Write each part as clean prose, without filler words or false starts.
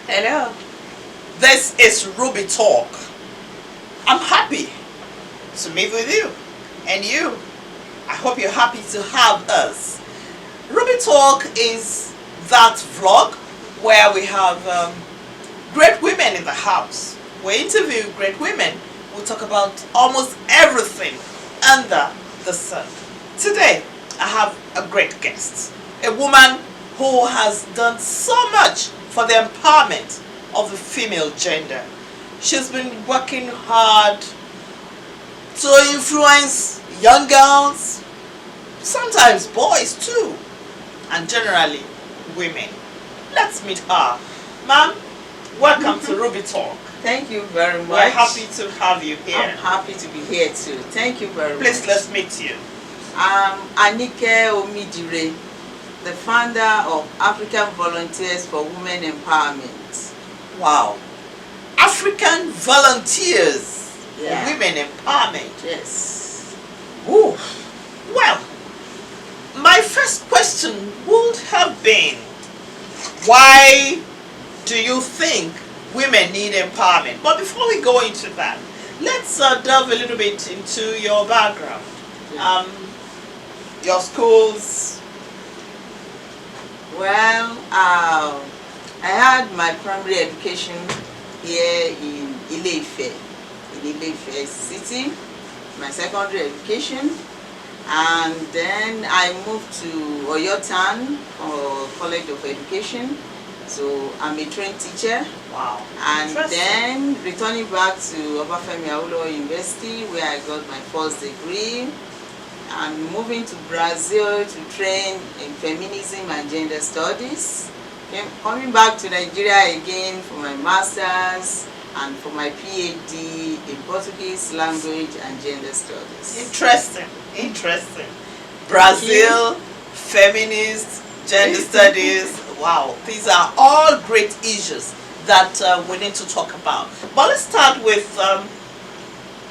Hello. This is Ruby Talk. I'm happy to meet with you. And you, I hope you're happy to have us. Ruby Talk is that vlog where we have great women in the house. We interview great women. We talk about almost everything under the sun. Today, I have a great guest. A woman who has done so much for the empowerment of the female gender. She's been working hard to influence young girls, sometimes boys too, and generally women. Let's meet her. Ma'am, welcome to Ruby Talk. Thank you very much. We're happy to have you here. I'm happy to be here too. Thank you very much. Please, let's meet you. I'm Anike Omidire, the founder of African Volunteers for Women Empowerment. Wow. African Volunteers for Women Empowerment. Yes. Ooh. Well, my first question would have been, why do you think women need empowerment? But before we go into that, let's delve a little bit into your background. Your schools. Well, I had my primary education here in Ile-Ife city, my secondary education, and then I moved to Oyotan College of Education. So I'm a trained teacher. Wow. And then returning back to Obafemi Awolowo University, where I got my first degree, and moving to Brazil to train in feminism and gender studies. Coming back to Nigeria again for my master's and for my PhD in Portuguese language and gender studies. Interesting, interesting. Brazil, feminist, gender studies. Wow, these are all great issues that we need to talk about. But let's start with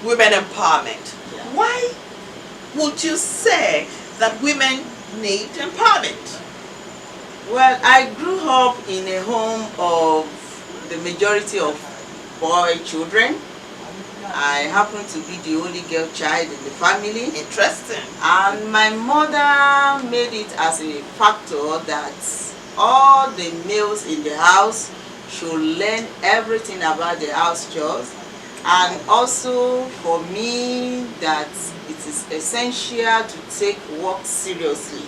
women empowerment. Yeah. Why would you say that women need empowerment? Well, I grew up in a home of the majority of boy children. I happen to be the only girl child in the family. Interesting. And my mother made it as a factor that all the males in the house should learn everything about the house chores, and also for me that it is essential to take work seriously.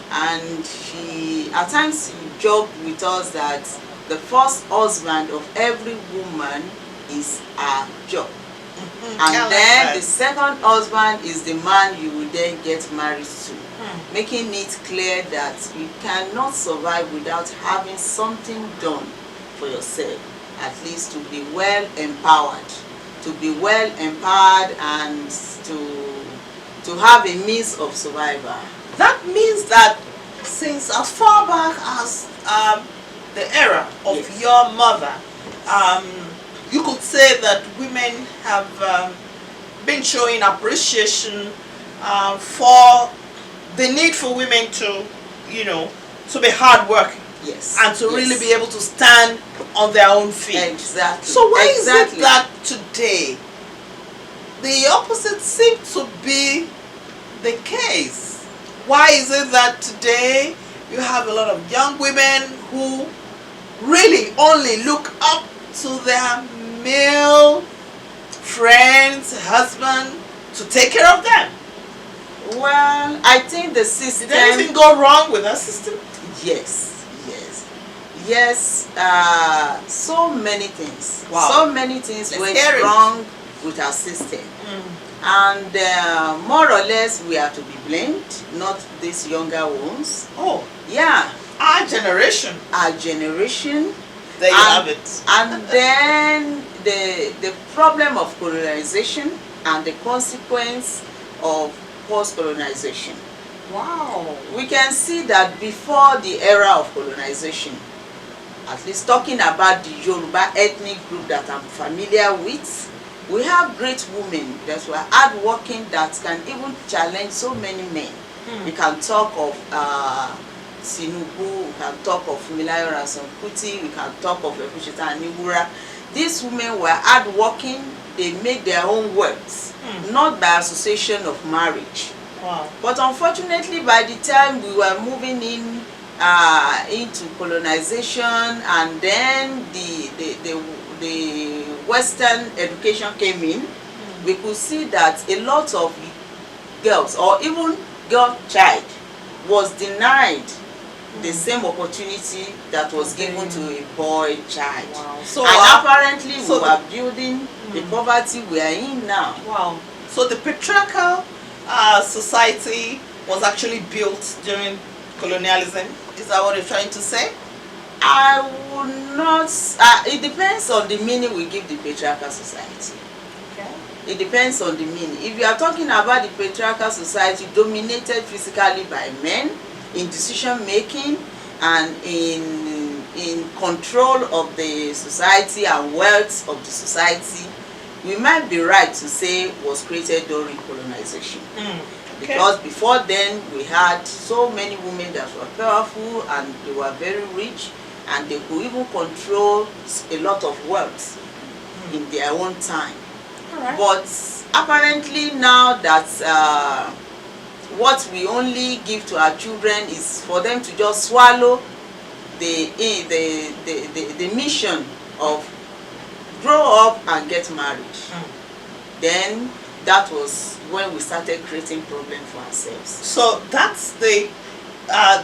And she at times joked with us that the first husband of every woman is a job. And then the second husband is the man you will then get married to. Making it clear that you cannot survive without having something done for yourself, at least to be well empowered. To be well empowered and to have a means of survival. That means that since as far back as the era of your mother, you could say that women have been showing appreciation for the need for women to, to be hardworking. Yes. And to really be able to stand on their own feet. Exactly. So why is it that today the opposite seems to be the case? Why is it that today you have a lot of young women who really only look up to their male friends, husband, to take care of them? Well, I think the system... Did anything go wrong with that system? Yes, so many things. Wow. So many things went wrong with our system. And more or less we are to be blamed, not these younger ones. Oh. Yeah. Our generation. Our generation. There you have it. And then the problem of colonization and the consequence of post-colonization. Wow. We can see that before the era of colonization, at least talking about the Yoruba ethnic group that I'm familiar with, we have great women that were hardworking that can even challenge so many men. We can talk of Tinubu, we can talk of Milayo Ransome-Kuti, we can talk of Efushita Anibura. These women were hardworking, they made their own wealth, not by association of marriage. Wow. But unfortunately, by the time we were moving in into colonization, and then the Western education came in, we could see that a lot of girls, or even girl child, was denied the same opportunity that was given to a boy child. Wow. So, and apparently we were building the poverty we are in now. Wow. So the patriarchal society was actually built during colonialism. Is that what you're trying to say? I would not. It depends on the meaning we give the patriarchal society. Okay. It depends on the meaning. If you are talking about the patriarchal society dominated physically by men in decision making and in control of the society and wealth of the society, we might be right to say was created during colonization. Okay. Because before then we had so many women that were powerful and they were very rich, and they could even control a lot of wealth in their own time. Right. But apparently now that what we only give to our children is for them to just swallow the mission of grow up and get married. Then that was when we started creating problems for ourselves. So that's the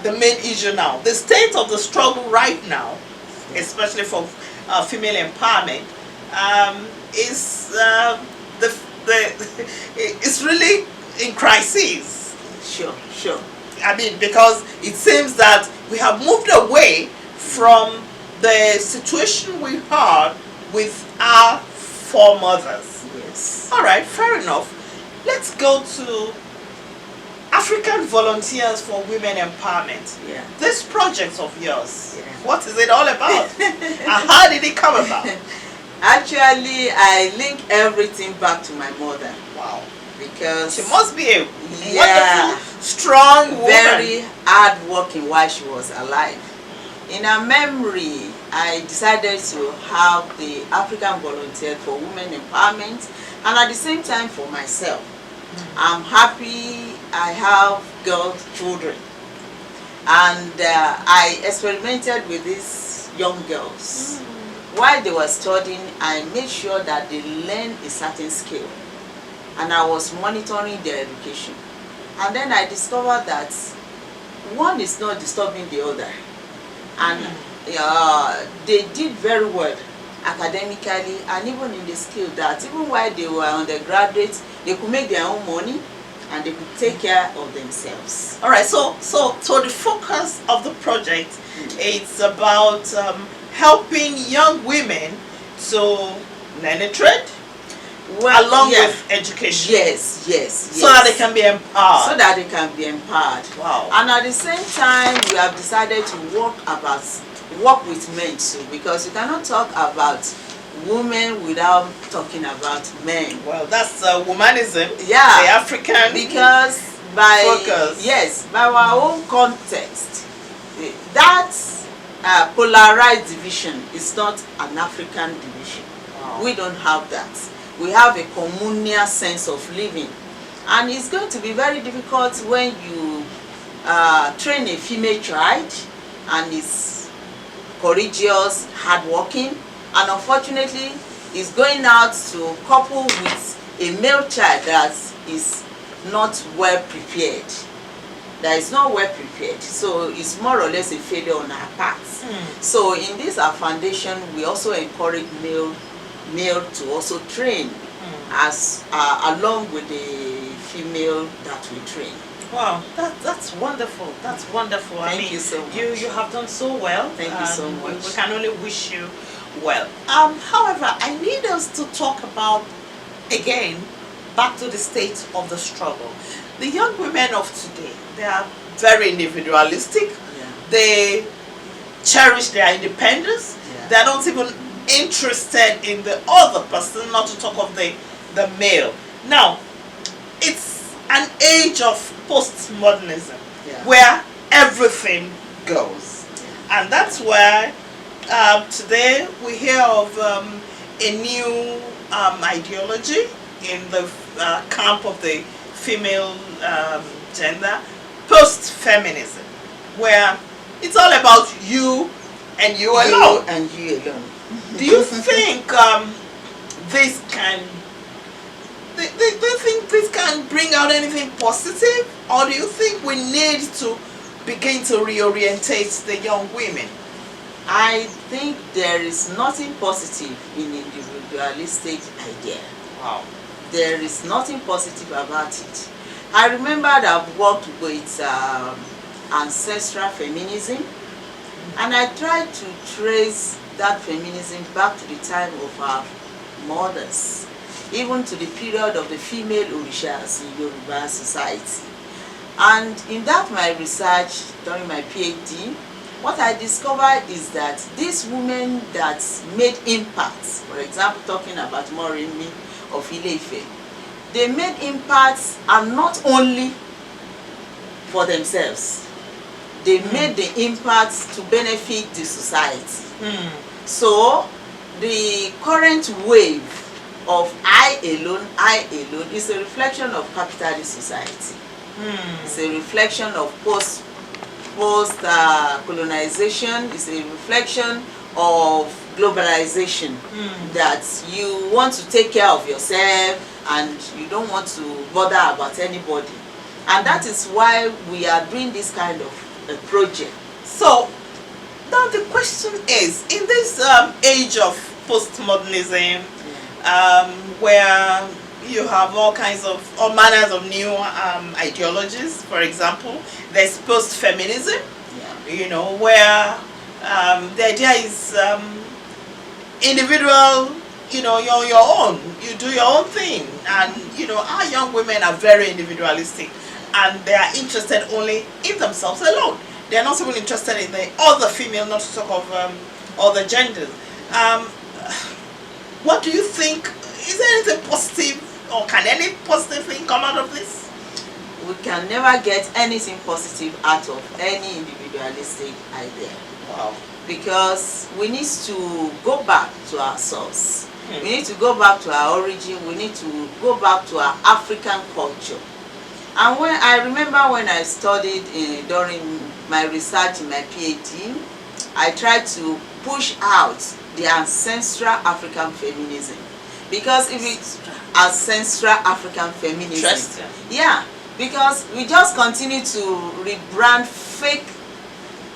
main issue now. The state of the struggle right now, especially for female empowerment, is it's really in crisis. Sure. I mean, because it seems that we have moved away from the situation we had with our foremothers. Yes. All right, fair enough. Let's go to African Volunteers for Women Empowerment. Yeah. This project of yours, Yeah. what is it all about? And how did it come about? Actually, I link everything back to my mother. Wow. Because She must be a wonderful, strong woman. very hardworking while she was alive. In her memory, I decided to have the African Volunteer for Women Empowerment, and at the same time for myself. I'm happy I have girl children, and I experimented with these young girls. While they were studying, I made sure that they learn a certain skill, and I was monitoring their education. And then I discovered that one is not disturbing the other, and they did very well academically and even in the skill that even while they were undergraduates, they could make their own money and they could take care of themselves. All right, so the focus of the project, it's about helping young women to learn a trade, Well, along with education. Yes. So that they can be empowered. So that they can be empowered. Wow. And at the same time, we have decided to work with men too, because you cannot talk about women without talking about men. Well, that's womanism. Yeah. The African Because by focus. by our own context, that polarized division is not an African division. Wow. We don't have that. We have a communal sense of living, and it's going to be very difficult when you train a female child and is courageous, hardworking, and unfortunately is going out to couple with a male child that is not well prepared. That is not well prepared, so it's more or less a failure on our part. So in this our foundation, we also encourage male to also train as along with the female that we train. Wow, that's wonderful. That's wonderful. Thank you so much. You have done so well. Thank you so much. We can only wish you well. However, I need us to talk about, again, back to the state of the struggle. The young women of today, they are very individualistic. Yeah. They cherish their independence. Yeah. They're not even interested in the other person, not to talk of the male. Now, it's an age of postmodernism, Yeah. where everything goes. And that's where today we hear of a new ideology in the camp of the female gender, post-feminism, where it's all about you and you alone. You and you alone. Do you think this can do you think this can bring out anything positive, or do you think we need to begin to reorientate the young women? I think there is nothing positive in individualistic idea. Wow. There is nothing positive about it. I remember that I've worked with ancestral feminism, and I tried to trace that feminism back to the time of our mothers, even to the period of the female orishas in Yoruba society. And in that my research during my PhD, what I discovered is that these women that made impacts, for example, talking about Moremi of Ile-Ife, they made impacts and not only for themselves. They made the impacts to benefit the society. So the current wave of I alone is a reflection of capitalist society. It's a reflection of post colonization. It's a reflection of globalization, that you want to take care of yourself and you don't want to bother about anybody, and that is why we are doing this kind of a project. So now the question is, in this age of postmodernism, where you have all manners of new ideologies, for example, there's post-feminism, you know, where the idea is individual, you know, you're your own, you do your own thing, and you know, our young women are very individualistic, and they are interested only in themselves alone. They are not even interested in the other female, not to talk of other genders. What do you think? Is there anything positive, or can any positive thing come out of this? We can never get anything positive out of any individualistic idea. Wow. Because we need to go back to our source. We need to go back to our origin. We need to go back to our African culture. And when I remember when I studied during my research in my PhD, I tried to push out the ancestral African feminism. Because if it's ancestral African feminism, interesting. Yeah, because we just continue to rebrand fake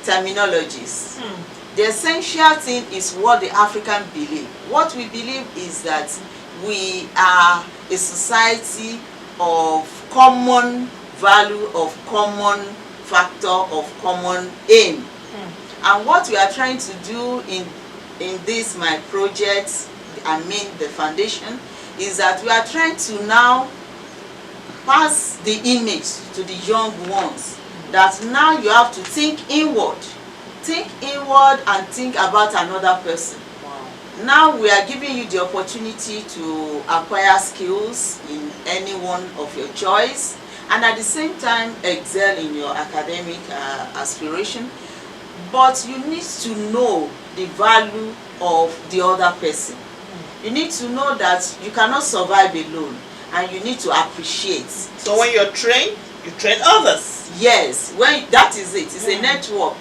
terminologies. The essential thing is what the African believe. What we believe is that we are a society of common value, of common factor, of common aim. And what we are trying to do in this my project, I mean the foundation, is that we are trying to now pass the image to the young ones, that now you have to think inward and think about another person. Wow. Now we are giving you the opportunity to acquire skills in any one of your choice, and at the same time excel in your academic aspiration. But you need to know the value of the other person. You need to know that you cannot survive alone, and you need to appreciate. So when you're trained, you train others. Yes, when that is it. It's a network.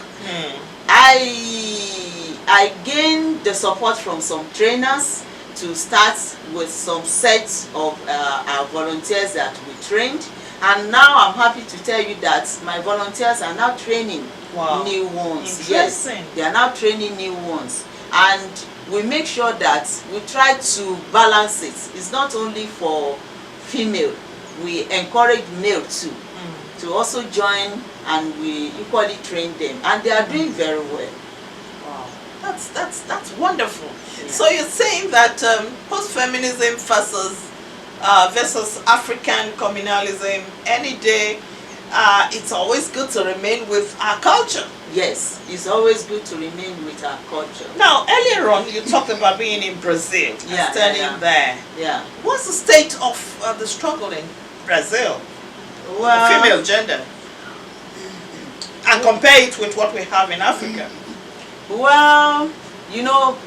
I gained the support from some trainers to start with some sets of our volunteers that we trained, and now I'm happy to tell you that my volunteers are now training new ones. Yes, they are now training new ones, and we make sure that we try to balance it. It's not only for female, we encourage male too to also join, and we equally train them, and they are doing very well. Wow, that's wonderful. Yeah. So you're saying that post-feminism versus African communalism, any day, it's always good to remain with our culture. Yes, it's always good to remain with our culture. Now, earlier on, you talked about being in Brazil, studying there. Yeah. What's the state of the struggle in Brazil? Well, Female gender. and compare it with what we have in Africa. Well, you know,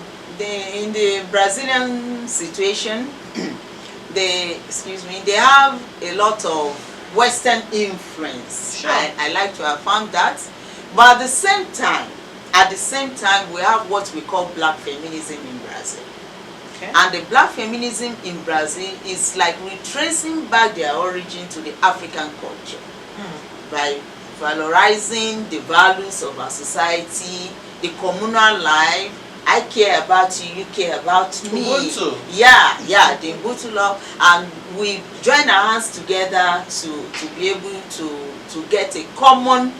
in the Brazilian situation, they have a lot of Western influence. Sure. I like to affirm that. But at the same time, we have what we call black feminism in Brazil. Okay. And the black feminism in Brazil is like retracing back their origin to the African culture by valorizing the values of our society, the communal life. I care about you, you care about me. Ubuntu. Yeah, the Ubuntu love, and we join our hands together to be able to get a common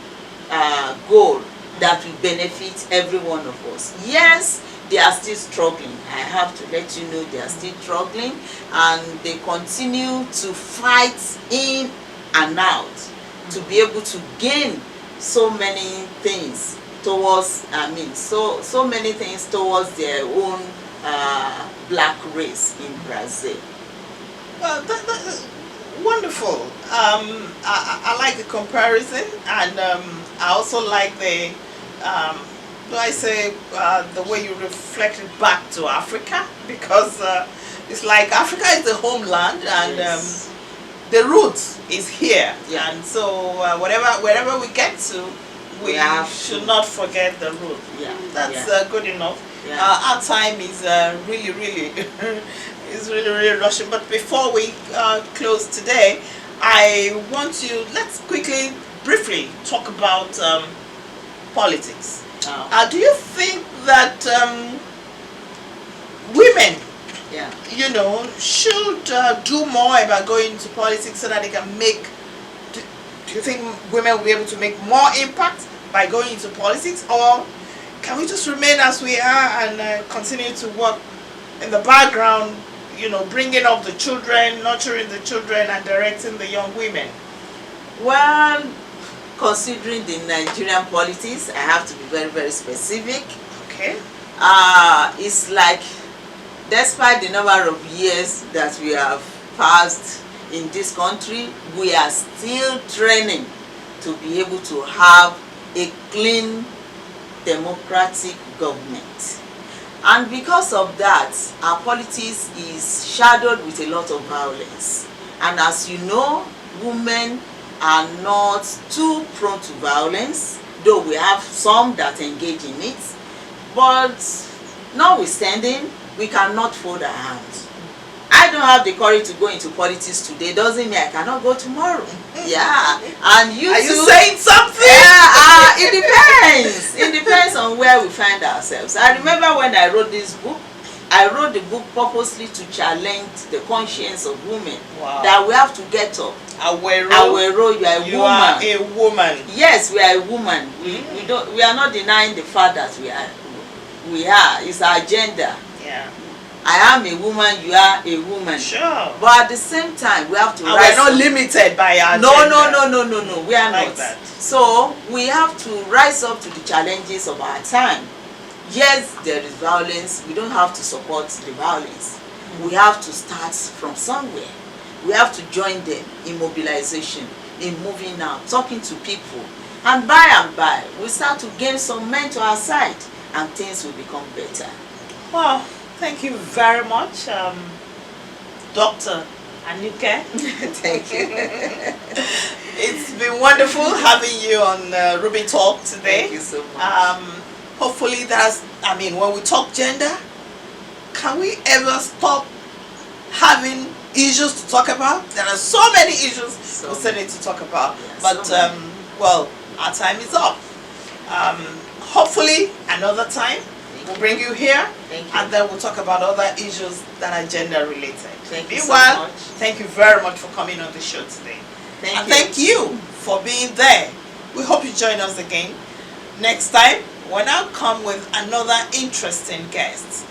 goal that will benefit every one of us. Yes, they are still struggling. I have to let you know they are still struggling, and they continue to fight in and out to be able to gain so many things towards, so many things towards their own black race in Brazil. Well, that's wonderful. I like the comparison, and I also like the the way you reflect it back to Africa, because it's like Africa is the homeland, and Yes. the root is here. Yeah. And so wherever we get to, we should not forget the root. Yeah. That's good enough. Yeah. Our time is really is really rushing. But before we close today, I want to let's briefly talk about politics. Oh. Do you think that women, Yeah. should do more about going into politics so that they can make? Do you think women will be able to make more impact by going into politics, or can we just remain as we are and continue to work in the background, bringing up the children, nurturing the children, and directing the young women? Well, considering the Nigerian politics, I have to be very, very specific. Okay. It's like, despite the number of years that we have passed in this country, we are still training to be able to have a clean, democratic government. And because of that, our politics is shadowed with a lot of violence. And as you know, women are not too prone to violence, though we have some that engage in it. But notwithstanding, we cannot fold our hands. I don't have the courage to go into politics today, doesn't mean I cannot go tomorrow. Yeah, and you Are too. you saying something? Yeah, it depends. It depends on where we find ourselves. I remember when I wrote this book, I wrote the book purposely to challenge the conscience of women. Wow. That we have to get up. Awero, Awero, you are a woman. woman. Yes, we are a woman. We are not denying the fact that we are. It's our gender. Yeah. I am a woman, you are a woman. Sure. But at the same time, we have to And rise we're not up. limited by our No, gender. we are Like not. that. So we have to rise up to the challenges of our time. Yes, there is violence. We don't have to support the violence. We have to start from somewhere. We have to join them in mobilization, in moving out, talking to people. And by, we start to gain some men to our side, and things will become better. Well, thank you very much, Dr. Anike. Thank you. It's been wonderful having you on Ruby Talk today. Thank you so much. Hopefully when we talk gender, can we ever stop having issues to talk about? There are so many issues we still need to talk about. Yeah, but, so well, our time is up. Hopefully, another time, we'll bring you here, Thank you. and then we'll talk about other issues that are gender related. Thank you so Meanwhile, much. thank you very much for coming on the show today. Thank you for being there. We hope you join us again next time when I'll come with another interesting guest.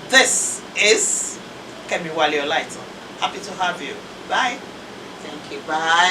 This is Kemi Wale Olaito. Happy to have you. Bye. Thank you. Bye.